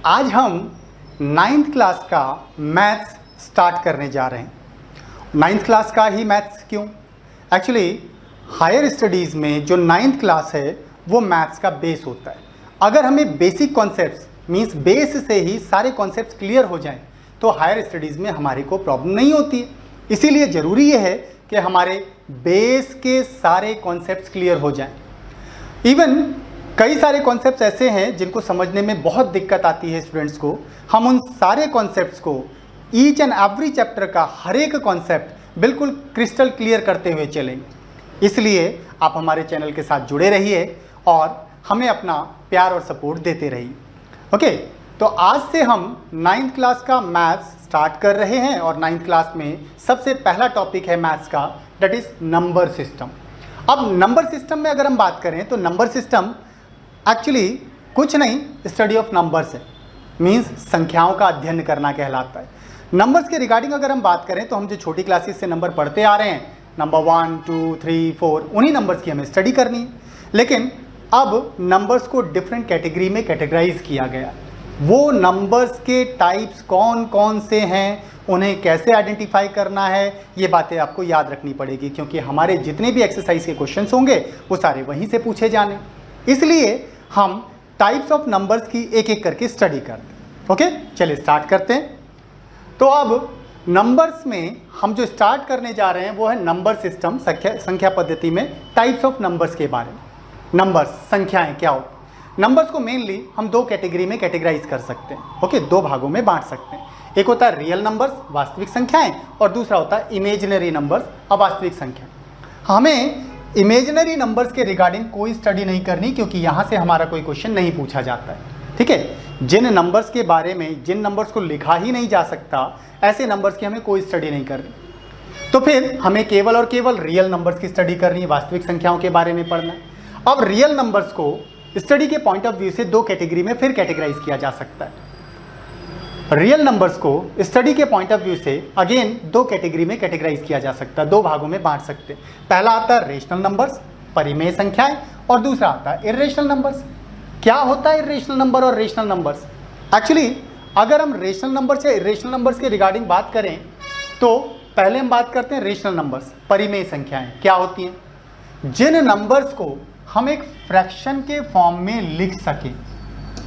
आज हम 9th class का मैथ्स स्टार्ट करने जा रहे हैं। 9th क्लास का ही मैथ्स क्यों? एक्चुअली हायर स्टडीज़ में जो 9th क्लास है वो मैथ्स का बेस होता है। अगर हमें बेसिक कॉन्सेप्ट्स मींस बेस से ही सारे कॉन्सेप्ट्स क्लियर हो जाएं तो हायर स्टडीज़ में हमारे को प्रॉब्लम नहीं होती है। इसीलिए ज़रूरी ये है कि हमारे बेस के सारे कॉन्सेप्ट्स क्लियर हो जाएं। इवन कई सारे कॉन्सेप्ट्स ऐसे हैं जिनको समझने में बहुत दिक्कत आती है स्टूडेंट्स को। हम उन सारे कॉन्सेप्ट्स को ईच एंड एवरी चैप्टर का हर एक कॉन्सेप्ट बिल्कुल क्रिस्टल क्लियर करते हुए चलेंगे। इसलिए आप हमारे चैनल के साथ जुड़े रहिए और हमें अपना प्यार और सपोर्ट देते रहिए। ओके, तो आज से हम 9th क्लास का मैथ्स स्टार्ट कर रहे हैं और 9th क्लास में सबसे पहला टॉपिक है मैथ्स का, दैट इज नंबर सिस्टम। अब नंबर सिस्टम में अगर हम बात करें तो नंबर सिस्टम एक्चुअली कुछ नहीं, स्टडी ऑफ नंबर्स है, मींस संख्याओं का अध्ययन करना कहलाता है। नंबर्स के रिगार्डिंग अगर हम बात करें तो हम जो छोटी क्लासेस से नंबर पढ़ते आ रहे हैं, नंबर 1, 2, 3, 4, उन्हीं नंबर्स की हमें स्टडी करनी है। लेकिन अब नंबर्स को डिफरेंट कैटेगरी में कैटेगराइज किया गया। वो नंबर्स के टाइप्स कौन कौन से हैं, उन्हें कैसे आइडेंटिफाई करना है, ये बातें आपको याद रखनी पड़ेगी, क्योंकि हमारे जितने भी एक्सरसाइज के क्वेश्चंस होंगे वो सारे वहीं से पूछे जाने। इसलिए हम टाइप्स ऑफ नंबर्स की एक एक करके स्टडी करते हैं। ओके, चलिए स्टार्ट करते हैं। तो अब नंबर्स में हम जो स्टार्ट करने जा रहे हैं वो है नंबर सिस्टम, संख्या पद्धति में टाइप्स ऑफ नंबर्स के बारे में। नंबर्स, संख्याएं क्या हो? नंबर्स को मेनली हम दो कैटेगरी में कैटेगराइज कर सकते हैं। ओके, दो भागों में बांट सकते हैं। एक होता है रियल नंबर्स, वास्तविक संख्याएं, और दूसरा होता है इमेजिनरी नंबर्स, अवास्तविक संख्या। हमें इमेजिनरी नंबर्स के रिगार्डिंग कोई स्टडी नहीं करनी, क्योंकि यहाँ से हमारा कोई क्वेश्चन नहीं पूछा जाता है। ठीक है, जिन नंबर्स के बारे में, जिन नंबर्स को लिखा ही नहीं जा सकता, ऐसे नंबर्स की हमें कोई स्टडी नहीं करनी। तो फिर हमें केवल और केवल रियल नंबर्स की स्टडी करनी है, वास्तविक संख्याओं के बारे में पढ़ना है। अब रियल नंबर्स को स्टडी के पॉइंट ऑफ व्यू से दो कैटेगरी में फिर कैटेगराइज किया जा सकता है। रियल नंबर्स को स्टडी के पॉइंट ऑफ व्यू से अगेन दो कैटेगरी में कैटेगराइज किया जा सकता है, दो भागों में बांट सकते हैं। पहला आता है रेशनल नंबर्स, परिमेय संख्याएं, और दूसरा आता है इर्रेशनल नंबर्स। क्या होता है इर्रेशनल नंबर और रेशनल नंबर्स? एक्चुअली अगर हम रेशनल नंबर्स या इर्रेशनल नंबर्स के रिगार्डिंग बात करें तो पहले हम बात करते हैं रेशनल नंबर्स, परिमेय संख्याएं क्या होती हैं? जिन नंबर्स को हम एक फ्रैक्शन के फॉर्म में लिख सकें,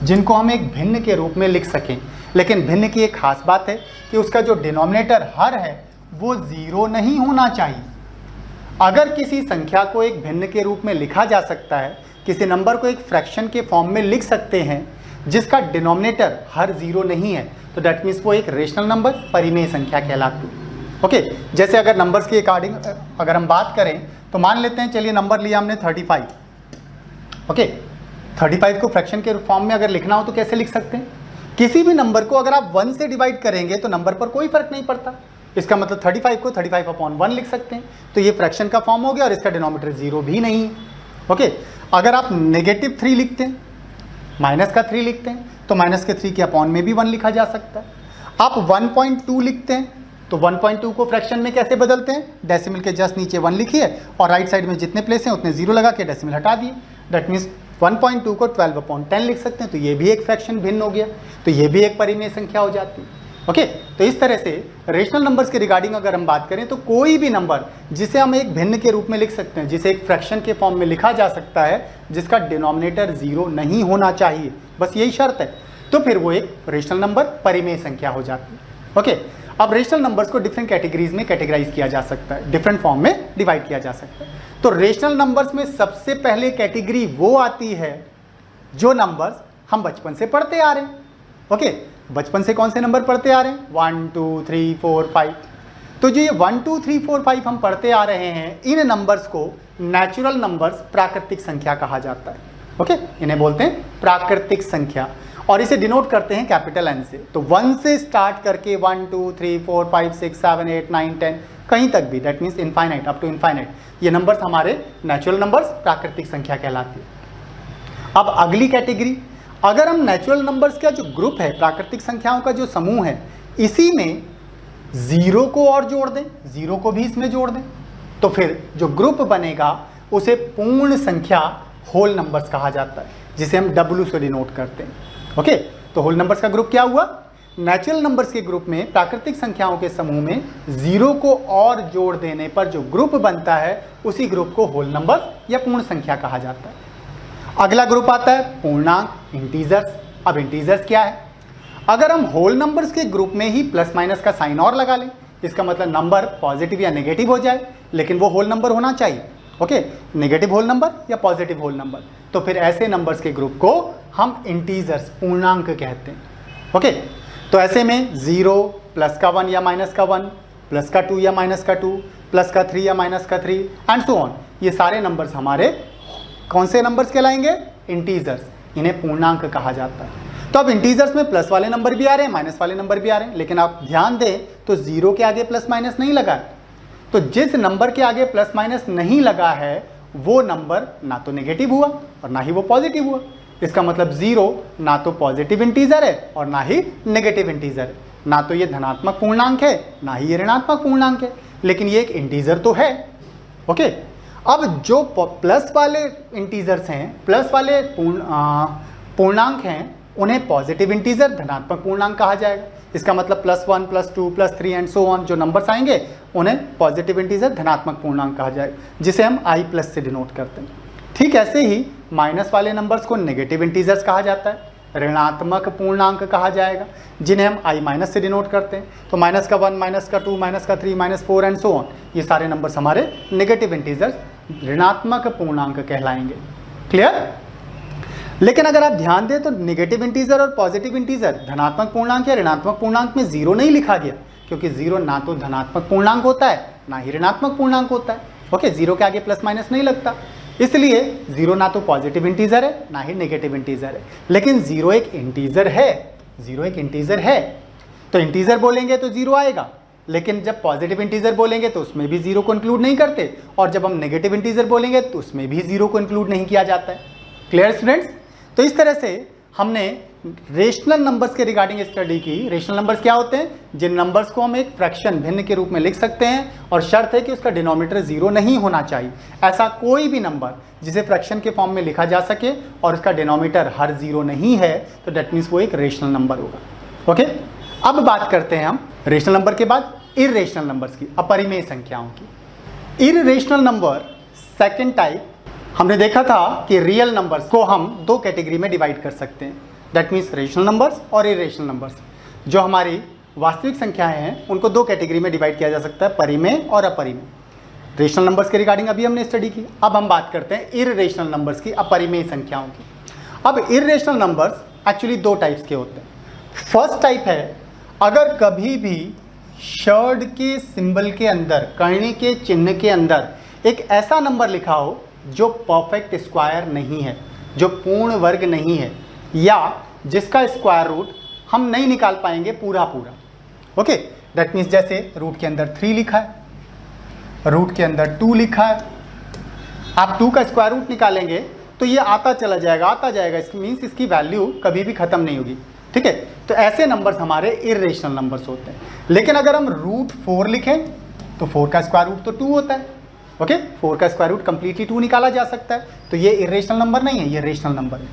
जिनको हम एक भिन्न के रूप में लिख सकें, लेकिन भिन्न की एक खास बात है कि उसका जो डिनोमिनेटर हर है वो 0 नहीं होना चाहिए। अगर किसी संख्या को एक भिन्न के रूप में लिखा जा सकता है, किसी नंबर को एक फ्रैक्शन के फॉर्म में लिख सकते हैं जिसका डिनोमिनेटर हर 0 नहीं है, तो दैट मीन्स वो एक रेशनल नंबर, परिमेय संख्या कहलाती है। ओके, जैसे अगर नंबर्स के अकॉर्डिंग अगर हम बात करें तो मान लेते हैं, चलिए नंबर लिया हमने 35। ओके, 35 को फ्रैक्शन के फॉर्म में अगर लिखना हो तो कैसे लिख सकते हैं? किसी भी नंबर को अगर आप 1 से डिवाइड करेंगे तो नंबर पर कोई फर्क नहीं पड़ता। इसका मतलब 35 को 35/1 लिख सकते हैं, तो ये फ्रैक्शन का फॉर्म हो गया और इसका डिनोमिनेटर 0 भी नहीं है। ओके, अगर आप -3 लिखते हैं, माइनस का 3 लिखते हैं, तो माइनस के 3 के अपॉन में भी 1 लिखा जा सकता है। आप 1.2 लिखते हैं तो 1.2 को फ्रैक्शन में कैसे बदलते हैं? डेसिमल के जस्ट नीचे 1 लिखिए और राइट साइड में जितने प्लेस हैं उतने 0 लगा के डेसिमल हटा दिए। दैट मीन्स 1.2 को 12/10 लिख सकते हैं, तो ये भी एक फ्रैक्शन भिन्न हो गया, तो ये भी एक परिमेय संख्या हो जाती है। ओके, तो इस तरह से रेशनल नंबर्स के रिगार्डिंग अगर हम बात करें तो कोई भी नंबर जिसे हम एक भिन्न के रूप में लिख सकते हैं, जिसे एक फ्रैक्शन के फॉर्म में लिखा जा सकता है, जिसका डिनोमिनेटर 0 नहीं होना चाहिए, बस यही शर्त है, तो फिर वो एक रेशनल नंबर, परिमेय संख्या हो जाती है। ओके, अब रेशनल नंबर्स को डिफरेंट कैटेगरीज में कैटेगराइज किया जा सकता है, डिफरेंट फॉर्म में डिवाइड किया जा सकता है। तो रेशनल नंबर्स में सबसे पहले कैटेगरी वो आती है जो नंबर्स हम बचपन से पढ़ते आ रहे हैं। ओके, बचपन से कौन से नंबर पढ़ते आ रहे हैं? 1, 2, 3, 4, 5। तो जो ये 1, 2, 3, 4, 5 हम पढ़ते आ रहे हैं, इन नंबर्स को नेचुरल नंबर्स, प्राकृतिक संख्या कहा जाता है। ओके, इन्हें बोलते हैं प्राकृतिक संख्या और इसे डिनोट करते हैं कैपिटल N से। तो 1 से स्टार्ट करके 1, 2, 3, 4, 5, 6, 7, 8, 9, 10 कहीं तक भी, that means infinite, up to infinite, ये नंबर्स हमारे नेचुरल नंबर्स, प्राकृतिक संख्या कहलाती है। अब अगली कैटेगरी, अगर हम नेचुरल नंबर्स का जो ग्रुप है, प्राकृतिक संख्याओं का जो समूह है, इसी में 0 को और जोड़ दें, 0 को भी इसमें जोड़ दें, तो फिर जो ग्रुप बनेगा उसे पूर्ण संख्या, होल नंबर्स कहा जाता है, जिसे हम W से डिनोट करते हैं। ओके, तो होल नंबर्स का ग्रुप क्या हुआ? नेचुरल नंबर्स के ग्रुप में प्राकृतिक संख्याओं के समूह में जीरो को और जोड़ देने पर जो ग्रुप बनता है उसी ग्रुप को होल नंबर या पूर्ण संख्या कहा जाता है। अगला ग्रुप आता है पूर्णांक, इंटीजर्स। अब इंटीजर्स क्या है? अगर हम होल नंबर्स के ग्रुप में ही प्लस माइनस का साइन और लगा लें, इसका मतलब नंबर पॉजिटिव या नेगेटिव हो जाए, लेकिन वो होल नंबर होना चाहिए। ओके, नेगेटिव होल नंबर या पॉजिटिव होल नंबर, तो फिर ऐसे नंबर्स के ग्रुप को हम इंटीजर्स, पूर्णांक कहते हैं। ओके, तो ऐसे में 0 प्लस का 1 या माइनस का 1, प्लस का 2 या माइनस का 2, प्लस का 3 या माइनस का 3 एंड सो ऑन, ये सारे नंबर्स हमारे कौन से नंबर्स कहलाएंगे? इंटीजर्स। इन्हें पूर्णांक कहा जाता है। तो अब इंटीजर्स में प्लस वाले नंबर भी आ रहे हैं, माइनस वाले नंबर भी आ रहे हैं, लेकिन आप ध्यान दें तो 0 के आगे प्लस माइनस नहीं लगा है। तो जिस नंबर के आगे प्लस माइनस नहीं लगा है वो नंबर ना तो नेगेटिव हुआ और ना ही वो पॉजिटिव हुआ। इसका मतलब 0 ना तो पॉजिटिव इंटीजर है और ना ही नेगेटिव इंटीजर है, ना तो ये धनात्मक पूर्णांक है ना ही ये ऋणात्मक पूर्णांक है, लेकिन ये एक इंटीजर तो है। ओके, अब जो प्लस वाले इंटीजर्स हैं, प्लस वाले पूर्णांक हैं, उन्हें पॉजिटिव इंटीजर, धनात्मक पूर्णांक कहा जाएगा। इसका मतलब +1 +2 +3 एंड सो ऑन जो नंबर्स आएंगे उन्हें पॉजिटिव इंटीजर, धनात्मक पूर्णांक कहा जाएगा, जिसे हम i+ से डिनोट करते हैं। ठीक ऐसे ही माइनस वाले नंबर्स को नेगेटिव इंटीजर्स कहा जाता है, ऋणात्मक पूर्णांक कहा जाएगा, जिन्हें हम i- से डिनोट करते हैं। तो -1, -2, -3, -4 एंड सो ऑन, ये सारे नंबर्स हमारे नेगेटिव इंटीजर्स, ऋणात्मक पूर्णांक कहलाएंगे। क्लियर? लेकिन अगर आप ध्यान दें तो नेगेटिव इंटीजर और पॉजिटिव इंटीजर, धनात्मक पूर्णांक या ऋणात्मक पूर्णांक में 0 नहीं लिखा गया, क्योंकि 0 ना तो धनात्मक पूर्णांक होता है ना ही ऋणात्मक पूर्णांक होता है। ओके, 0 के आगे प्लस माइनस नहीं लगता, इसलिए 0 ना तो पॉजिटिव इंटीजर है ना ही नेगेटिव इंटीजर है। लेकिन 0 एक इंटीजर है, 0 एक इंटीजर है, तो इंटीजर बोलेंगे तो 0 आएगा, लेकिन जब पॉजिटिव इंटीजर बोलेंगे तो उसमें भी 0 को इंक्लूड नहीं करते, और जब हम नेगेटिव इंटीजर बोलेंगे तो उसमें भी 0 को इंक्लूड नहीं किया जाता है। Clear students? तो इस तरह से हमने रेशनल नंबर्स के रिगार्डिंग स्टडी की। रेशनल नंबर्स क्या होते हैं? जिन नंबर्स को हम एक फ्रैक्शन, भिन्न के रूप में लिख सकते हैं, और शर्त है कि उसका डिनोमिनेटर 0 नहीं होना चाहिए। ऐसा कोई भी नंबर जिसे फ्रैक्शन के फॉर्म में लिखा जा सके और उसका डिनोमिनेटर हर 0 नहीं है, तो डेट मीन्स वो एक रेशनल नंबर होगा। ओके, अब बात करते हैं हम रेशनल नंबर के बाद इर्रेशनल नंबर्स की, अपरिमेय संख्याओं की। इर्रेशनल नंबर सेकेंड टाइप, हमने देखा था कि रियल नंबर्स को हम 2 कैटेगरी में डिवाइड कर सकते हैं, दैट मीन्स रेशनल नंबर्स और इर्रेशनल नंबर्स। जो हमारी वास्तविक संख्याएं हैं उनको 2 कैटेगरी में डिवाइड किया जा सकता है, परिमेय और अपरिमेय। रेशनल नंबर्स के रिगार्डिंग अभी हमने स्टडी की। अब हम बात करते हैं इर्रेशनल नंबर्स की, अपरिमेय संख्याओं की। अब इर्रेशनल नंबर्स एक्चुअली 2 टाइप्स के होते हैं। फर्स्ट टाइप है, अगर कभी भी शर्ड के सिंबल के अंदर, करणी के चिन्ह के अंदर एक ऐसा नंबर लिखा हो जो परफेक्ट स्क्वायर नहीं है, जो पूर्ण वर्ग नहीं है, या जिसका स्क्वायर रूट हम नहीं निकाल पाएंगे पूरा पूरा। ओके, दैट मीन्स जैसे रूट के अंदर 3 लिखा है, रूट के अंदर 2 लिखा है, आप 2 का स्क्वायर रूट निकालेंगे तो ये आता चला जाएगा, आता जाएगा, इसकी मीन्स इसकी वैल्यू कभी भी खत्म नहीं होगी। ठीक है, तो ऐसे नंबर्स हमारे इर्रेशनल नंबर्स होते हैं। लेकिन अगर हम रूट 4 लिखें तो 4 का स्क्वायर रूट तो 2 होता है। ओके, 4 का स्क्वायर रूट कंप्लीटली 2 निकाला जा सकता है, तो ये इर्रेशनल नंबर नहीं है, ये रेशनल नंबर है।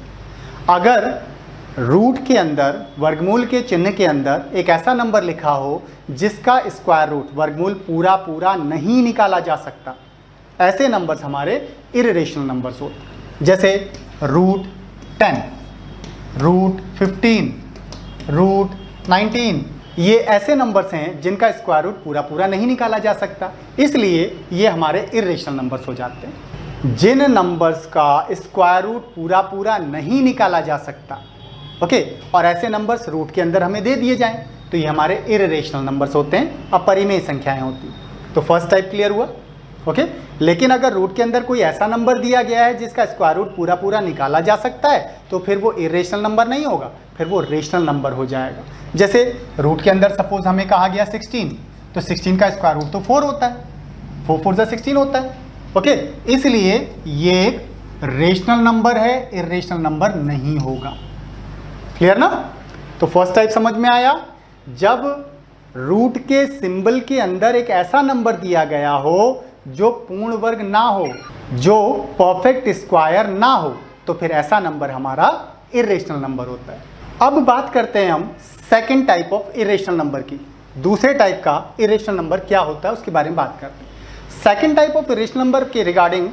अगर रूट के अंदर, वर्गमूल के चिन्ह के अंदर एक ऐसा नंबर लिखा हो जिसका स्क्वायर रूट, वर्गमूल पूरा पूरा नहीं निकाला जा सकता, ऐसे नंबर्स हमारे इर्रेशनल नंबर्स होते हैं। जैसे रूट 10, रूट 15, रूट 19, ये ऐसे नंबर्स हैं जिनका स्क्वायर रूट पूरा पूरा नहीं निकाला जा सकता, इसलिए ये हमारे इर्रेशनल नंबर्स हो जाते हैं। जिन नंबर्स का स्क्वायर रूट पूरा पूरा नहीं निकाला जा सकता, ओके, और ऐसे नंबर्स रूट के अंदर हमें दे दिए जाएं, तो ये हमारे इर्रेशनल नंबर्स होते हैं, अपरिमेय संख्याएं होती। तो फर्स्ट टाइप क्लियर हुआ। ओके, लेकिन अगर रूट के अंदर कोई ऐसा नंबर दिया गया है जिसका स्क्वायर रूट पूरा पूरा निकाला जा सकता है, तो फिर वो इर्रेशनल नंबर नहीं होगा, फिर वो रेशनल नंबर हो जाएगा। जैसे रूट के अंदर सपोज हमें कहा गया 16, तो 16 का स्क्वायर रूट तो 4 होता है, 4 4 16 होता है। ओके, इसलिए ये एक रेशनल नंबर है, इर्रेशनल नंबर नहीं होगा। क्लियर ना? तो फर्स्ट टाइप समझ में आया, जब रूट के सिंबल के अंदर एक ऐसा नंबर दिया गया हो जो पूर्ण वर्ग ना हो, जो परफेक्ट स्क्वायर ना हो, तो फिर ऐसा नंबर हमारा इर्रेशनल नंबर होता है। अब बात करते हैं हम second type of irrational number की। दूसरे टाइप का इरेशनल नंबर क्या होता है उसके बारे में बात करते हैं। Second type of irrational number के रिगार्डिंग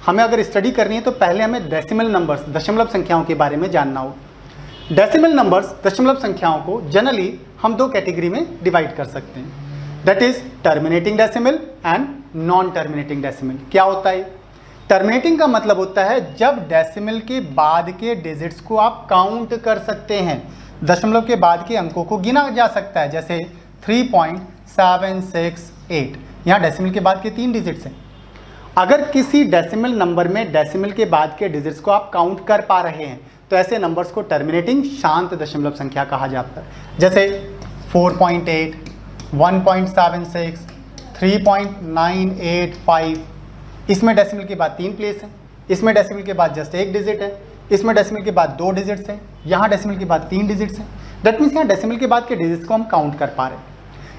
हमें अगर स्टडी करनी है तो पहले हमें डेसिमल नंबर्स, दशमलव संख्याओं के बारे में जानना होगा। डेसिमल नंबर्स, दशमलव संख्याओं को जनरली हम दो कैटेगरी में डिवाइड कर सकते हैं, that is terminating decimal and non terminating decimal. क्या होता है? टर्मिनेटिंग का मतलब होता है जब डेसिमल के बाद के डिजिट्स को आप काउंट कर सकते हैं, दशमलव के बाद के अंकों को गिना जा सकता है, जैसे 3.768। यहाँ डेसिमल के बाद के 3 डिजिट्स हैं। अगर किसी डेसिमल नंबर में डेसिमल के बाद के डिजिट्स को आप काउंट कर पा रहे हैं तो ऐसे नंबर्स को टर्मिनेटिंग शांत दशमलव संख्या कहा जाता है, जैसे 4.8, 1.76, 3.985। इसमें डेसिमल के बाद 3 प्लेस हैं, इसमें डेसिमल के बाद जस्ट 1 डिजिट है, इसमें डेसिमल के बाद 2 डिजिट्स हैं, यहाँ डेसिमल के बाद 3 डिजिट्स हैं। दैट मीन्स यहाँ डेसिमल के बाद के डिजिट्स को हम काउंट कर पा रहे हैं,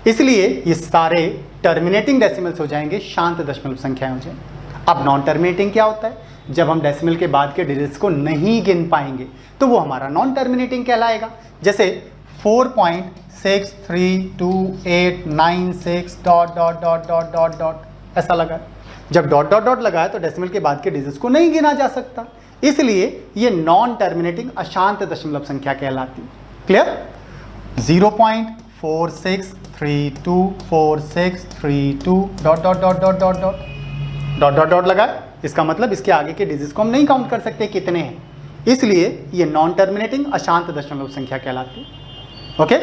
इसलिए ये सारे टर्मिनेटिंग डेसिमल्स हो जाएंगे, शांत दशमलव संख्याएं हो जाएंगी। अब नॉन टर्मिनेटिंग क्या होता है? जब हम डेसिमल के बाद के डिजिट्स को नहीं गिन पाएंगे तो वो हमारा नॉन टर्मिनेटिंग कहलाएगा, जैसे 4.63289 dot dot dot dot dot dot ऐसा लगा। जब डॉट डॉट डॉट लगा है तो डेसिमल के बाद के डिजिट्स को नहीं गिना जा सकता, इसलिए ये नॉन टर्मिनेटिंग अशांत दशमलव संख्या कहलाती है। Clear? 0.46324632 dot dot dot dot dot dot dot dot dot लगा, इसका मतलब इसके आगे के डिजिट्स को हम नहीं काउंट कर सकते कितने हैं, इसलिए ये नॉन टर्मिनेटिंग अशांत दशमलव संख्या कहलाती है। ओके,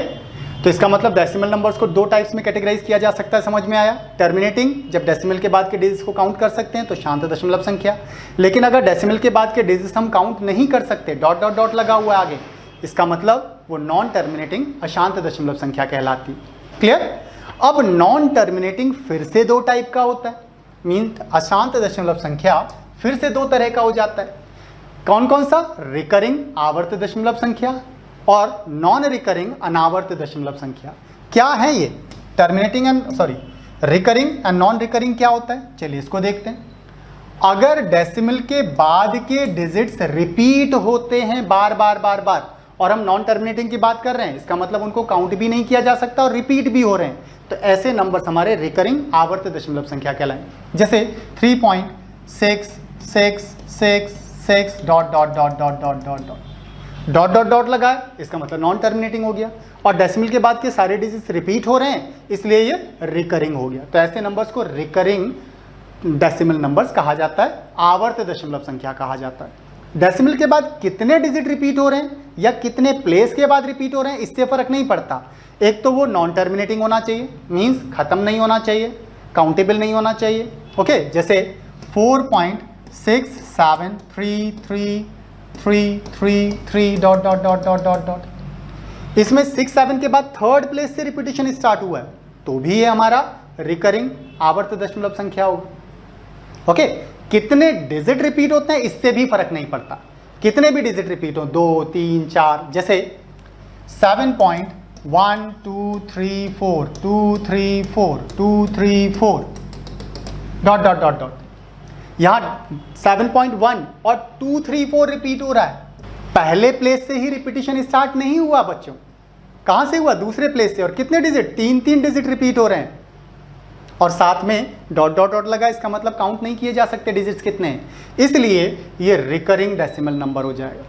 तो इसका मतलब डेसिमल नंबर्स को 2 टाइप्स में कैटेगराइज किया जा सकता है, समझ में आया? टर्मिनेटिंग जब डेसिमल के बाद के डिजिट्स को काउंट कर सकते हैं तो शांत दशमलव संख्या, लेकिन अगर डेसिमल के बाद के डिजिट्स हम काउंट नहीं कर सकते, डॉट डॉट डॉट लगा हुआ है आगे, इसका मतलब वो नॉन टर्मिनेटिंग अशांत दशमलव संख्या कहलाती। क्लियर? अब नॉन टर्मिनेटिंग फिर से 2 टाइप का होता है, मीन अशांत दशमलव संख्या फिर से 2 तरह का हो जाता है। कौन कौन सा? रिकरिंग आवर्त दशमलव संख्या और नॉन रिकरिंग अनावर्त दशमलव संख्या। क्या है ये? Terminating and recurring and non recurring क्या होता है? चलिए इसको देखते हैं। अगर डेसिमल के बाद के डिजिट्स रिपीट होते हैं बार बार बार बार, और हम नॉन टर्मिनेटिंग की बात कर रहे हैं, इसका मतलब उनको काउंट भी नहीं किया जा सकता और रिपीट भी हो रहे हैं, तो ऐसे नंबर्स हमारे रिकरिंग आवर्त दशमलव संख्या कहलाएं, जैसे 3.6666 dot dot dot dot dot dot dot dot dot dot लगा है, इसका मतलब नॉन टर्मिनेटिंग हो गया, और डेसिमल के बाद के सारे डिजिट्स रिपीट हो रहे हैं इसलिए ये रिकरिंग हो गया। तो ऐसे नंबर्स को रिकरिंग डेसिमल नंबर्स कहा जाता है, आवर्त दशमलव संख्या कहा जाता है। डेसिमल के बाद कितने डिजिट रिपीट हो रहे हैं या कितने प्लेस के बाद रिपीट हो रहे हैं इससे फर्क नहीं पड़ता, एक तो वो नॉन टर्मिनेटिंग होना चाहिए, मींस खत्म नहीं होना चाहिए, काउंटेबल नहीं होना चाहिए। ओके, जैसे 4.673333 dot dot dot dot dot dot, इसमें 6-7 के बाद 3rd प्लेस से रिपीटेशन स्टार्ट हुआ है तो भी ये हमारा रिकरिंग आवर्त दशमलव संख्या होगा। ओके, कितने डिजिट रिपीट होते हैं इससे भी फर्क नहीं पड़ता, कितने भी डिजिट रिपीट हो, 2, 3, 4, जैसे 7.1234 डॉट डॉट डॉट डॉट, यहाँ 7.1 और 234 रिपीट हो रहा है, पहले प्लेस से ही रिपीटिशन स्टार्ट नहीं हुआ बच्चों, कहाँ से हुआ? दूसरे प्लेस से, और कितने डिजिट? 3 डिजिट रिपीट हो रहे हैं, और साथ में डॉट डॉट डॉट लगा, इसका मतलब काउंट नहीं किए जा सकते डिजिट्स कितने हैं, इसलिए ये रिकरिंग डेसिमल नंबर हो जाएगा।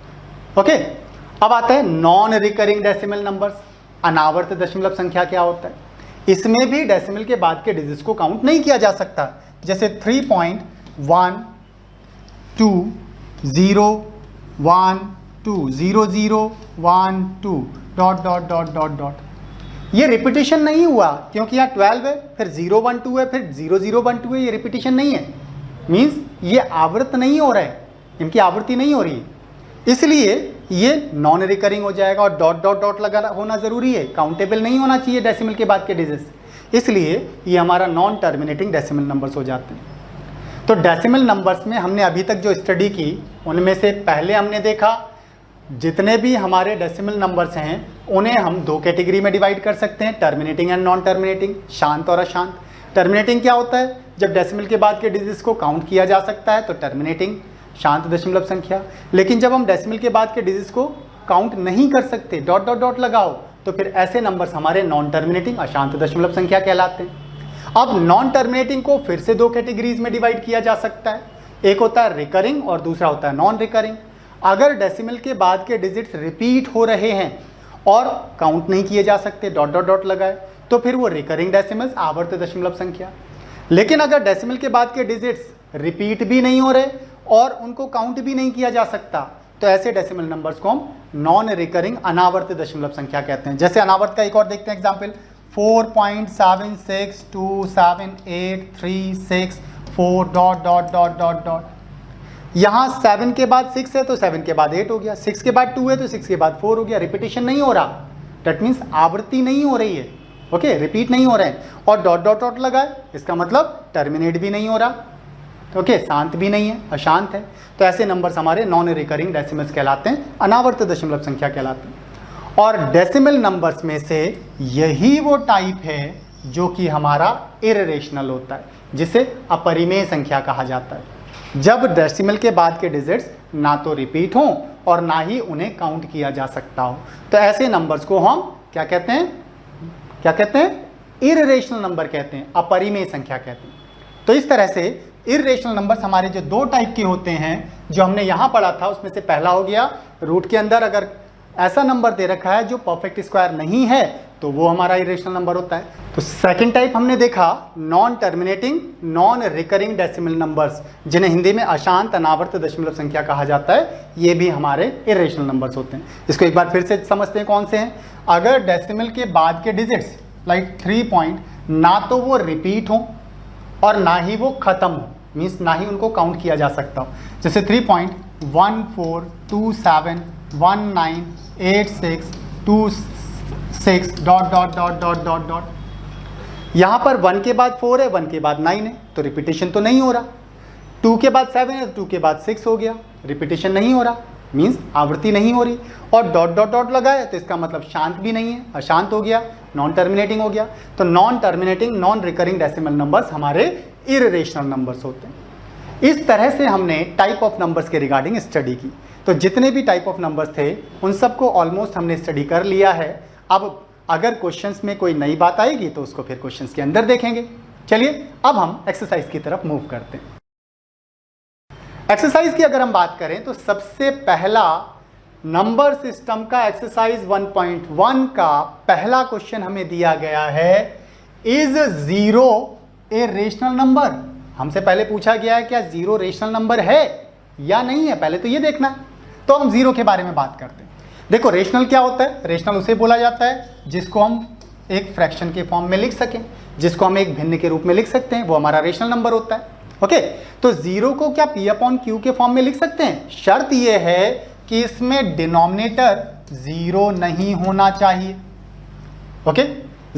ओके, अब आता है नॉन रिकरिंग डेसिमल नंबर्स, अनावर्त दशमलव संख्या क्या होता है? इसमें भी डेसिमल के बाद के डिजिट्स को काउंट नहीं किया जा सकता, जैसे 3.120120012 dot dot dot dot dot, ये रिपीटिशन नहीं हुआ क्योंकि यहाँ 12 है, फिर 012 है, फिर 0012 है, ये रिपीटिशन नहीं है, मीन्स ये आवृत नहीं हो रहा है, इनकी आवृत्ति नहीं हो रही है, इसलिए ये नॉन रिकरिंग हो जाएगा। और डॉट डॉट डॉट लगा होना जरूरी है, काउंटेबल नहीं होना चाहिए डेसिमल के बाद के डिजिट्स, इसलिए ये हमारा नॉन टर्मिनेटिंग डेसिमल नंबर्स हो जाते हैं। तो डेसिमल नंबर्स में हमने अभी तक जो स्टडी की उनमें से पहले हमने देखा जितने भी हमारे डेसिमल नंबर्स हैं उन्हें हम 2 कैटेगरी में डिवाइड कर सकते हैं, टर्मिनेटिंग एंड नॉन टर्मिनेटिंग, शांत और अशांत। टर्मिनेटिंग क्या होता है? जब डेसिमल के बाद के डिजिट्स को काउंट किया जा सकता है तो टर्मिनेटिंग, शांत दशमलव संख्या। लेकिन जब हम डेसिमल के बाद के डिजिट्स को काउंट नहीं कर सकते, डॉट डॉट डॉट लगाओ, तो फिर ऐसे नंबर्स हमारे नॉन टर्मिनेटिंग अशांत दशमलव संख्या कहलाते हैं। अब नॉन टर्मिनेटिंग को फिर से दो कैटेगरीज में डिवाइड किया जा सकता है, एक होता है रिकरिंग और दूसरा होता है नॉन रिकरिंग। अगर डेसिमल के बाद के डिजिट्स रिपीट हो रहे हैं और काउंट नहीं किए जा सकते, डॉट डॉट डॉट लगाए, तो फिर वो रिकरिंग डेसिमल्स, आवर्त दशमलव संख्या। लेकिन अगर डेसिमल के बाद के डिजिट्स रिपीट भी नहीं हो रहे और उनको काउंट भी नहीं किया जा सकता, तो ऐसे डेसिमल नंबर्स को हम नॉन रिकरिंग अनावर्त दशमलव संख्या कहते हैं। जैसे अनावर्त का एक और देखते हैं example, 4.7627836 dot dot dot dot dot. यहाँ 7 के बाद 6 है तो 7 के बाद 8 हो गया, 6 के बाद 2 है तो 6 के बाद 4 हो गया, रिपीटेशन नहीं हो रहा, दैट मीन्स आवृत्ति नहीं हो रही है, ओके, रिपीट नहीं हो रहे हैं। और डॉट डॉट डॉट लगाए, इसका मतलब टर्मिनेट भी नहीं हो रहा, ओके, शांत भी नहीं है, अशांत है। तो ऐसे नंबर्स हमारे नॉन रिकरिंग डेसिमल्स कहलाते हैं, अनावर्त दशमलव संख्या कहलाते हैं। और डेसिमल नंबर्स में से यही वो टाइप है जो कि हमारा इररेशनल होता है, जिसे अपरिमेय संख्या कहा जाता है। जब डेसिमल के बाद के डिजिट्स ना तो रिपीट हों और ना ही उन्हें काउंट किया जा सकता हो, तो ऐसे नंबर्स को हम क्या कहते हैं, क्या कहते हैं, इररेशनल नंबर कहते हैं, अपरिमेय संख्या कहते हैं। तो इस तरह से इररेशनल नंबर्स हमारे जो दो टाइप के होते हैं, जो हमने यहाँ पढ़ा था, उसमें से पहला हो गया रूट के अंदर अगर ऐसा नंबर दे रखा है जो परफेक्ट स्क्वायर नहीं है तो वो हमारा इरेशनल नंबर होता है। तो सेकंड टाइप हमने देखा non terminating non recurring decimal numbers, जिन्हें हिंदी में अशांत अनावर्त दशमलव संख्या कहा जाता है, ये भी हमारे इरेशनल नंबर्स होते हैं। इसको एक बार फिर से समझते हैं कौन से हैं। अगर डेसिमल के बाद के डिजिट्स लाइक 3 पॉइंट ना तो वो रिपीट हो और ना ही वो खत्म हो, मीन्स ना ही उनको काउंट किया जा सकता हो, जैसे 3.1427198626 dot dot dot dot dot dot. यहाँ पर 1 के बाद 4 है, 1 के बाद 9 है, तो रिपीटेशन तो नहीं हो रहा। 2 के बाद 7 है, 2 के बाद 6 हो गया, रिपीटेशन नहीं हो रहा, मीन्स आवृत्ति नहीं हो रही। और डॉट डॉट डॉट लगाया तो इसका मतलब शांत भी नहीं है, अशांत हो गया, नॉन टर्मिनेटिंग हो गया। तो non terminating non recurring decimal numbers हमारे इररेशनल नंबर्स होते हैं। इस तरह से हमने टाइप ऑफ नंबर्स के रिगार्डिंग स्टडी की। तो जितने भी टाइप ऑफ नंबर्स थे उन सबको ऑलमोस्ट हमने स्टडी कर लिया है। अब अगर क्वेश्चंस में कोई नई बात आएगी तो उसको फिर क्वेश्चंस के अंदर देखेंगे। चलिए अब हम एक्सरसाइज की तरफ मूव करते हैं। एक्सरसाइज की अगर हम बात करें तो सबसे पहला नंबर सिस्टम का एक्सरसाइज 1.1 का पहला क्वेश्चन हमें दिया गया है, इज 0 ए रेशनल नंबर। हमसे पहले पूछा गया है क्या 0 रेशनल नंबर है या नहीं है, पहले तो ये देखना है। तो हम 0 के बारे में बात करते हैं। देखो रेशनल क्या होता है, रेशनल उसे बोला जाता है जिसको हम एक फ्रैक्शन के फॉर्म में लिख सकें, जिसको हम एक भिन्न के रूप में लिख सकते हैं, वो हमारा रेशनल नंबर होता है। ओके, तो 0 को क्या P/Q के फॉर्म में लिख सकते हैं? शर्त ये है कि इसमें डिनोमिनेटर 0 नहीं होना चाहिए। ओके,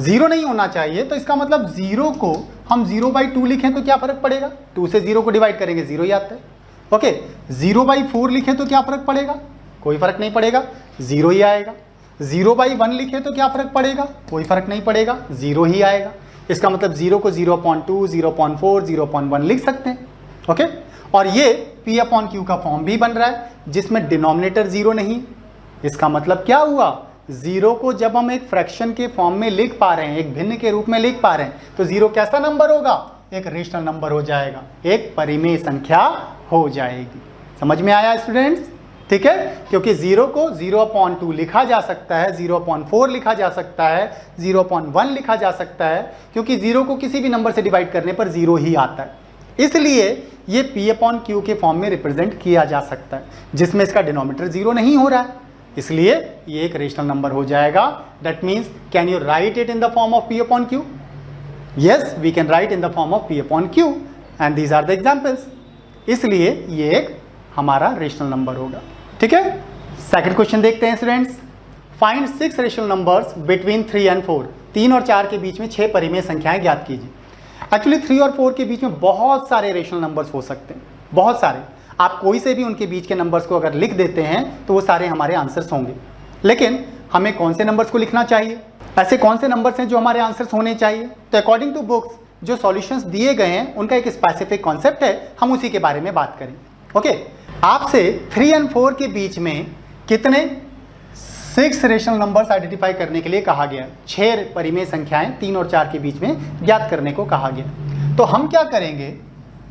0 नहीं होना चाहिए, तो इसका मतलब 0 को हम 0/2 लिखें तो क्या फर्क पड़ेगा, 2 से 0 को डिवाइड करेंगे 0 ही आता है। ओके, 0/4 लिखें तो क्या फर्क पड़ेगा, कोई फर्क नहीं पड़ेगा, 0 ही आएगा। 0/1 लिखें तो क्या फर्क पड़ेगा, कोई फर्क नहीं पड़ेगा, 0 ही आएगा। इसका मतलब 0 को 0.2, 0.4, 0.1 लिख सकते हैं। ओके, और ये P/Q का फॉर्म भी बन रहा है जिसमें डिनोमिनेटर 0 नहीं। इसका मतलब क्या हुआ, 0 को जब हम एक फ्रैक्शन के फॉर्म में लिख पा रहे हैं, एक भिन्न के रूप में लिख पा रहे हैं, तो 0 कैसा नंबर होगा, एक रेशनल नंबर हो जाएगा, एक परिमेय संख्या हो जाएगी। समझ में आया स्टूडेंट्स? ठीक है, क्योंकि 0 को 0.2 लिखा जा सकता है, 0.4 लिखा जा सकता है, 0.1 लिखा जा सकता है, क्योंकि 0 को किसी भी नंबर से डिवाइड करने पर 0 ही आता है। इसलिए ये P/Q के फॉर्म में रिप्रेजेंट किया जा सकता है, जिसमें इसका डिनोमिनेटर 0 नहीं हो रहा है, इसलिए ये एक रेशनल नंबर हो जाएगा। That means can you write it in the form of P/Q? Yes, we can write in the form of P/Q and these are the examples. इसलिए ये एक हमारा रेशनल नंबर होगा। ठीक है, सेकंड क्वेश्चन देखते हैं students. Find 6 rational numbers between 3 and 4। 3 और 4 के बीच में 6 परिमेय संख्याएं ज्ञात कीजिए। एक्चुअली 3 और 4 के बीच में बहुत सारे रेशनल नंबर्स हो सकते हैं, बहुत सारे। आप कोई से भी उनके बीच के नंबर्स को अगर लिख देते हैं तो वो सारे हमारे आंसर्स होंगे। लेकिन हमें कौन से नंबर्स को लिखना चाहिए, ऐसे कौन से नंबर्स हैं जो हमारे आंसर्स होने चाहिए? तो अकॉर्डिंग टू बुक्स जो सॉल्यूशंस दिए गए हैं उनका एक स्पेसिफिक कॉन्सेप्ट है, हम उसी के बारे में बात करें। ओके, आपसे 3 एंड 4 के बीच में कितने 6 रेशनल नंबर्स आइडेंटिफाई करने के लिए कहा गया। 6 परिमेय संख्याएं 3 और 4 के बीच में ज्ञात करने को कहा गया। तो हम क्या करेंगे,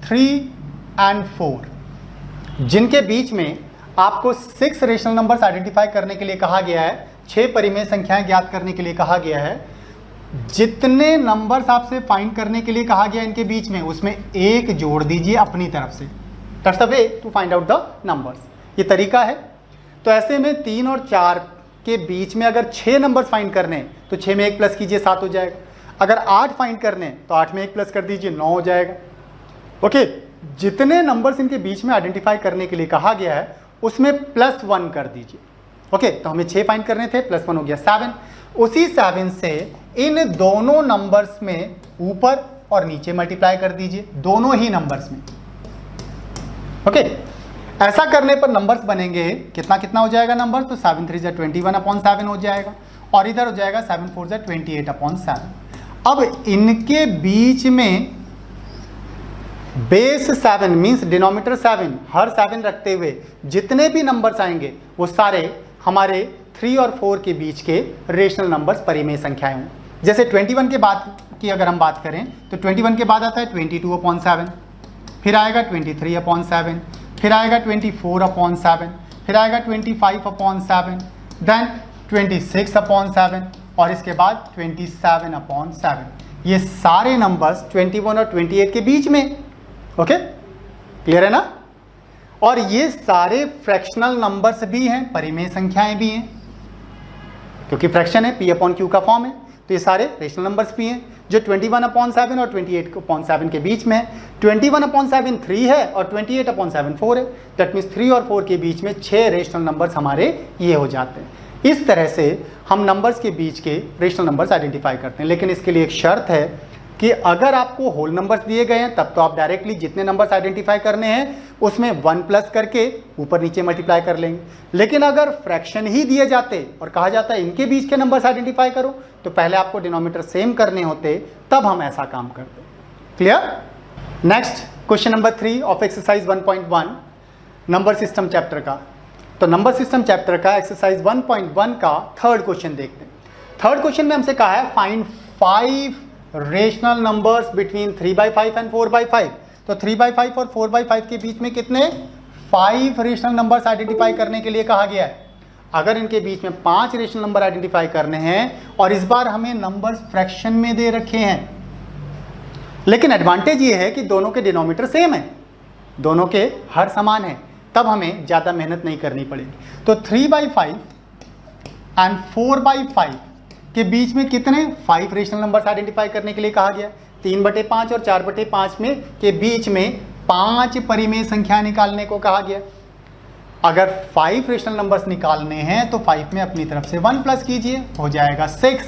3 और 4 जिनके बीच में आपको 6 रेशनल नंबर्स आइडेंटिफाई करने के लिए कहा गया है, 6 परिमेय संख्याएं ज्ञात करने के लिए कहा गया है, जितने नंबर्स आपसे फाइंड करने के लिए कहा गया इनके बीच में, उसमें 1 जोड़ दीजिए अपनी तरफ से। That's the way to find out the numbers, ये तरीका है। तो ऐसे में 3 और 4 के बीच में अगर 6 नंबर्स फाइंड करने तो 6 में 1 प्लस कीजिए, 7 हो जाएगा। अगर 8 फाइंड करने तो 8 में 1 प्लस कर दीजिए, 9 हो जाएगा। ओके, जितने नंबर्स इनके बीच में आइडेंटिफाई करने के लिए कहा गया है उसमें +1 कर दीजिए। ओके, तो हमें 6 फाइंड करने थे, +1 हो गया 7। उसी 7 से इन दोनों नंबर्स में ऊपर और नीचे मल्टीप्लाई कर दीजिए, दोनों ही नंबर्स में। ओके, ऐसा करने पर नंबर्स बनेंगे कितना कितना हो जाएगा नंबर, तो 7 3 21/7 हो जाएगा, और इधर हो जाएगा 7 4 28/7। अब इनके बीच में बेस 7 मीन्स डिनोमिनेटर 7, हर 7 रखते हुए जितने भी नंबर्स आएंगे वो सारे हमारे 3 और 4 के बीच के रेशनल नंबर्स परिमेय संख्याएं हों। जैसे 21 के बाद की अगर हम बात करें तो 21 के बाद आता है 22/7, फिर आएगा 23/7, फिर आएगा 24/7, फिर आएगा 25/7, देन 26/7 और इसके बाद 27/7। ये सारे नंबर्स 21 और 28 के बीच में। ओके, क्लियर है ना। और ये सारे फ्रैक्शनल नंबर्स भी हैं, परिमेय संख्याएं भी हैं, क्योंकि फ्रैक्शन है, P/Q का फॉर्म है। तो ये सारे रेशनल नंबर्स भी हैं जो 21/7 और 28/7 के बीच में है। 21/7 3 है और 28/7 4 है। दैट मीन्स 3 और 4 के बीच में 6 रेशनल नंबर्स हमारे ये हो जाते हैं। इस तरह से हम नंबर्स के बीच के रेशनल नंबर्स आइडेंटिफाई करते हैं। लेकिन इसके लिए एक शर्त है कि अगर आपको होल नंबर्स दिए गए हैं तब तो आप डायरेक्टली जितने नंबर्स आइडेंटिफाई करने हैं उसमें 1 प्लस करके ऊपर नीचे मल्टीप्लाई कर लेंगे। लेकिन अगर फ्रैक्शन ही दिए जाते और कहा जाता है इनके बीच के नंबर्स आइडेंटिफाई करो, तो पहले आपको डिनोमिनेटर सेम करने होते, तब हम ऐसा काम करते। Clear. Next question number 3 of exercise 1.1 number system chapter का। तो नंबर सिस्टम चैप्टर का एक्सरसाइज 1.1 का थर्ड क्वेश्चन देखते हैं। थर्ड क्वेश्चन में हमसे कहा है find 5 rational numbers between 3/5 and 4/5। तो 3/5 और 4/5 के बीच में कितने 5 रेशनल नंबर्स आइडेंटिफाई करने के लिए कहा गया है। अगर इनके बीच में 5 रेशनल नंबर आइडेंटिफाई करने हैं और इस बार हमें नंबर्स फ्रैक्शन में दे रखे हैं, लेकिन एडवांटेज ये है कि दोनों के डिनोमिनेटर सेम है, दोनों के हर समान है, तब हमें ज़्यादा मेहनत नहीं करनी पड़ेगी। तो 3/5 एंड 4/5 के बीच में कितने 5 रेशनल नंबर्स आइडेंटिफाई करने के लिए कहा गया। 3/5 और 4/5 में के बीच में 5 परिमेय संख्या निकालने को कहा गया। अगर 5 रेशनल नंबर्स निकालने हैं तो 5 में अपनी तरफ से 1 प्लस कीजिए, हो जाएगा 6।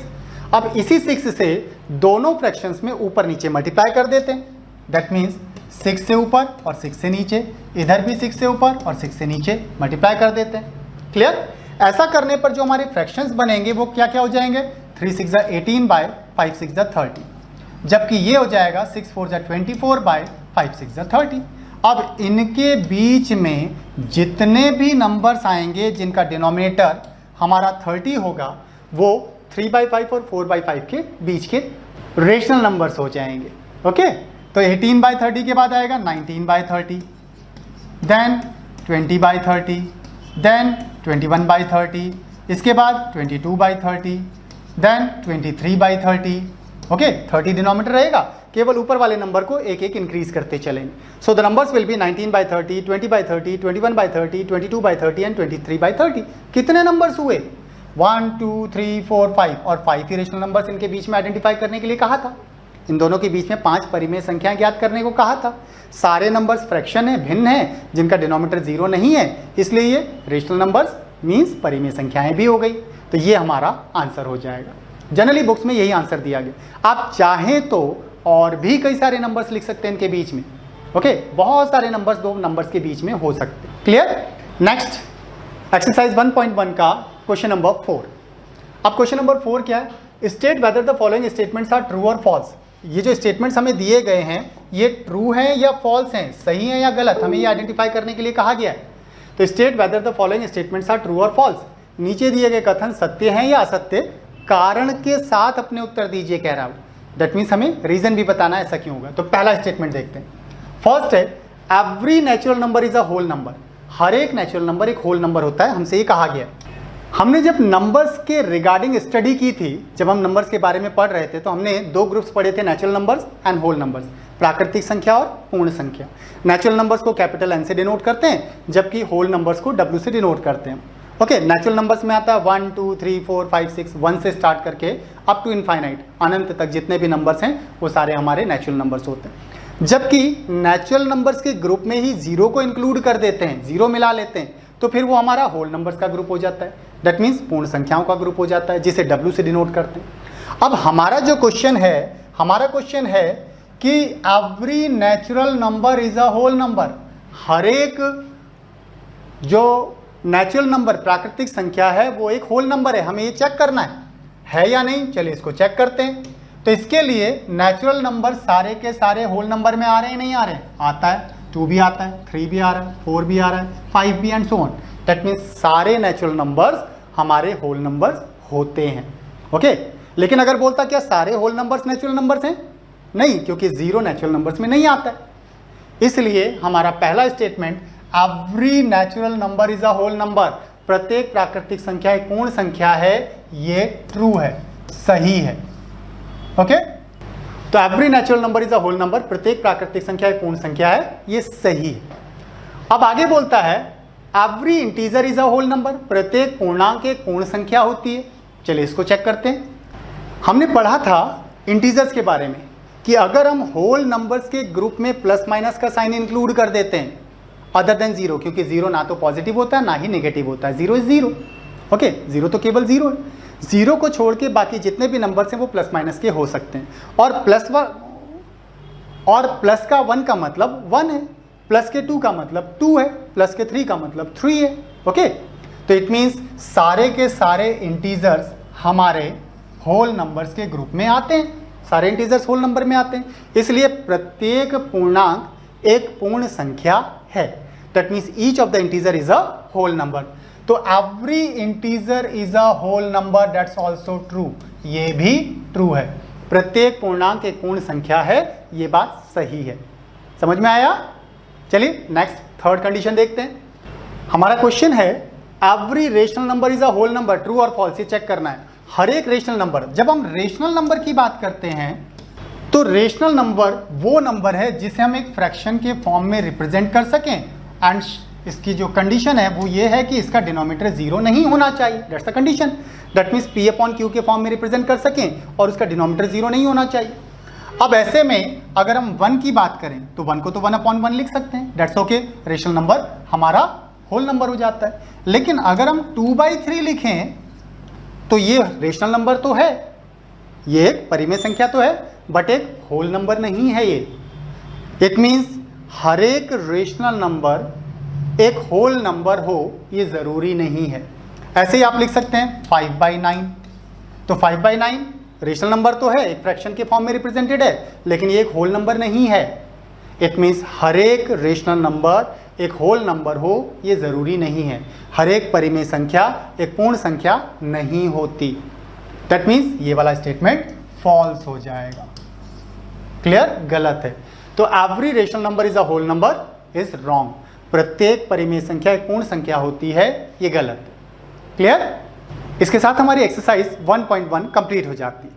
अब इसी 6 से दोनों फ्रैक्शंस में ऊपर नीचे मल्टीप्लाई कर देते हैं। दैट मीन्स 6 से ऊपर और 6 से नीचे, इधर भी 6 से ऊपर और 6 से नीचे मल्टीप्लाई कर देते हैं। क्लियर। ऐसा करने पर जो हमारे फ्रैक्शंस बनेंगे वो क्या क्या हो जाएंगे, 3 6 18 बाय 5 6 30, जबकि ये हो जाएगा 6 4 24 बाय 5 6 30। अब इनके बीच में जितने भी नंबर्स आएंगे जिनका डिनोमिनेटर हमारा 30 होगा वो 3/5 और 4/5 के बीच के रेशनल नंबर्स हो जाएंगे। ओके, तो 18/30 के बाद आएगा 19/30, देन 20/30, देन 21/30, इसके बाद 22/30, देन 23/30। ओके, 30 डिनोमिनेटर रहेगा, केवल ऊपर वाले नंबर को एक एक इंक्रीज करते चलेंगे। So the numbers will be 19/30, 20/30, 21/30, 22/30 and 23/30। कितने नंबर्स हुए 1 2 3 4 5, और 5 ही रेशनल नंबर्स इनके बीच में आइडेंटिफाई करने के लिए कहा था। इन दोनों के बीच में 5 परिमेय संख्याएं ज्ञात करने को कहा था। सारे नंबर्स फ्रैक्शन है, भिन्न है, जिनका डिनोमिनेटर 0 नहीं है, इसलिए ये रेशनल नंबर्स मीन्स परिमेय संख्याएं भी हो गई। तो ये हमारा आंसर हो जाएगा। जनरली बुक्स में यही आंसर दिया गया। आप चाहें तो और भी कई सारे नंबर्स लिख सकते हैं इनके बीच में। ओके, बहुत सारे नंबर्स दो नंबर्स के बीच में हो सकते हैं। क्लियर। नेक्स्ट एक्सरसाइज 1.1 का क्वेश्चन नंबर 4। अब क्वेश्चन नंबर 4 क्या है, state whether the following statements are true और फॉल्स। ये जो स्टेटमेंट्स हमें दिए गए हैं ये ट्रू हैं या फॉल्स हैं, सही हैं या गलत, हमें ये आइडेंटिफाई करने के लिए कहा गया है। तो state whether the following statements are true और फॉल्स। नीचे दिए गए कथन सत्य हैं या असत्य, कारण के साथ अपने उत्तर दीजिए कह रहा हूं। दैट मीन्स हमें रीजन भी बताना है ऐसा क्यों होगा। तो पहला स्टेटमेंट देखते हैं। फर्स्ट है every natural number is a whole number. हर एक नेचुरल नंबर एक होल नंबर होता है, हमसे ये कहा गया। हमने जब नंबर्स के रिगार्डिंग स्टडी की थी, जब हम नंबर्स के बारे में पढ़ रहे थे, तो हमने दो ग्रुप्स पढ़े थे, natural numbers and whole numbers, प्राकृतिक संख्या और पूर्ण संख्या। नेचुरल नंबर्स को कैपिटल एन से डिनोट करते हैं, जबकि होल नंबर्स को डब्ल्यू से डिनोट करते हैं। ओके, नेचुरल नंबर्स में आता है 1 2 3 4 5 6, 1 से स्टार्ट करके अप टू इनफाइनाइट, अनंत तक जितने भी नंबर्स हैं वो सारे हमारे नेचुरल नंबर्स होते हैं। जबकि नेचुरल नंबर्स के ग्रुप में ही जीरो को इंक्लूड कर देते हैं, जीरो मिला लेते हैं, तो फिर वो हमारा होल नंबर्स का ग्रुप हो जाता है। दैट मीन्स पूर्ण संख्याओं का ग्रुप हो जाता है, जिसे डब्ल्यू से डिनोट करते हैं। अब हमारा जो क्वेश्चन है कि every natural number is a whole number. हर एक जो नेचुरल नंबर प्राकृतिक संख्या है वो एक होल नंबर है, हमें ये चेक करना है या नहीं। चलिए इसको चेक करते हैं। तो इसके लिए नेचुरल नंबर सारे के सारे होल नंबर में आ रहे हैं नहीं आ रहे हैं? आता है, 2 भी आता है, 3 भी आ रहा है, 4 भी आ रहा है, 5 भी and so on. That means सारे नेचुरल नंबर्स हमारे होल नंबर्स होते हैं। ओके, लेकिन अगर बोलता क्या सारे होल नंबर्स नेचुरल नंबर्स हैं? नहीं, क्योंकि जीरो नेचुरल नंबर्स में नहीं आता है। इसलिए हमारा पहला statement every natural number is a whole number, प्रत्येक प्राकृतिक संख्या एक पूर्ण संख्या है, ये ट्रू है, सही है। ओके, तो every natural number is a whole number, प्रत्येक प्राकृतिक संख्या एक पूर्ण संख्या है, ये सही है। अब आगे बोलता है every integer is a whole number, प्रत्येक पूर्णांक एक पूर्ण संख्या होती है। चलिए इसको चेक करते हैं। हमने पढ़ा था इंटीजर्स के बारे में कि अगर हम होल नंबर्स के ग्रुप में प्लस माइनस का साइन इंक्लूड कर देते हैं अदर देन जीरो, क्योंकि जीरो ना तो पॉजिटिव होता है ना ही नेगेटिव होता है, zero is zero. Okay, zero तो केवल जीरो है, जीरो को छोड़ के बाकी जितने भी नंबर्स हैं वो प्लस माइनस के हो सकते हैं। और प्लस का 1 का मतलब 1 है, प्लस के 2 का मतलब 2 है, प्लस के 3 का मतलब 3 है। ओके, तो इट मीन्स सारे के सारे इंटीजर्स हमारे होल नंबर्स के ग्रुप में आते हैं, सारे इंटीजर्स होल नंबर में आते हैं। इसलिए प्रत्येक पूर्णांक एक पूर्ण संख्या है। That means each of the integer is a whole number. तो every integer is a whole number, that's also true, ये भी ट्रू है। प्रत्येक पूर्णांक एक पूर्ण संख्या है, ये बात सही है। समझ में आया? चलिए नेक्स्ट थर्ड कंडीशन देखते हैं। हमारा क्वेश्चन है every rational number is a whole number, true और फॉल्स, ये चेक करना है। हर एक रेशनल नंबर, जब हम रेशनल नंबर की बात करते हैं तो रेशनल नंबर वो नंबर है जिसे हम एक फ्रैक्शन के फॉर्म में रिप्रेजेंट कर सकें, एंड इसकी जो कंडीशन है वो ये है कि इसका डिनोमिनेटर जीरो नहीं होना चाहिए। That's the condition. That means P upon Q के फॉर्म में रिप्रेजेंट कर सकें और उसका डिनोमिनेटर जीरो नहीं होना चाहिए। अब ऐसे में अगर हम 1 की बात करें तो 1 को तो 1/1 लिख सकते हैं, दैट्स ओके, रेशनल नंबर हमारा होल नंबर हो जाता है। लेकिन अगर हम 2/3 लिखें तो ये रेशनल नंबर तो है, ये एक परिमेय संख्या तो है, बट एक होल नंबर नहीं है ये। इट मीन्स हर एक रेशनल नंबर एक होल नंबर हो ये ज़रूरी नहीं है। ऐसे ही आप लिख सकते हैं 5/9, तो 5/9 रेशनल नंबर तो है, एक फ्रैक्शन के फॉर्म में रिप्रेजेंटेड है, लेकिन ये एक होल नंबर नहीं है। इट मीन्स हर एक रेशनल नंबर एक होल नंबर हो ये ज़रूरी नहीं है। हर एक परिमेय संख्या एक पूर्ण संख्या नहीं होती। दैट मीन्स ये वाला स्टेटमेंट फॉल्स हो जाएगा। क्लियर? गलत है। तो every rational number is a whole number is wrong. प्रत्येक परिमेय संख्या एक पूर्ण संख्या होती है, ये गलत है। क्लियर? इसके साथ हमारी एक्सरसाइज 1.1 कंप्लीट हो जाती है।